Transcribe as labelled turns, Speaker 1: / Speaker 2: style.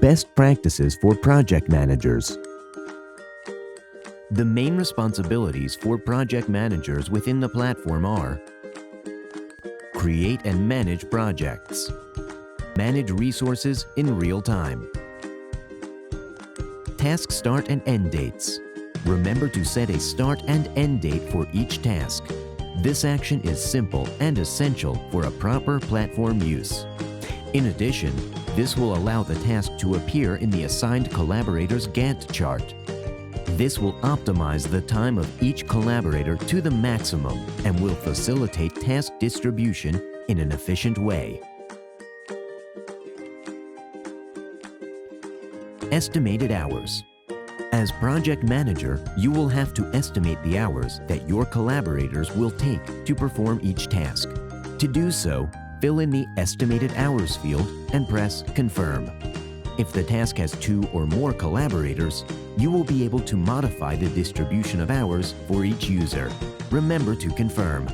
Speaker 1: Best practices for project managers. The main responsibilities for project managers within the platform are: create and manage projects, manage resources in real time, task start and end dates. Remember to set a start and end date for each task. This action is simple and essential for a proper platform use. In addition, this will allow the task to appear in the assigned collaborator's Gantt chart. This will optimize the time of each collaborator to the maximum and will facilitate task distribution in an efficient way. Estimated hours. As project manager, you will have to estimate the hours that your collaborators will take to perform each task. To do so, fill in the estimated hours field and press Confirm. If the task has 2 or more collaborators, you will be able to modify the distribution of hours for each user. Remember to confirm.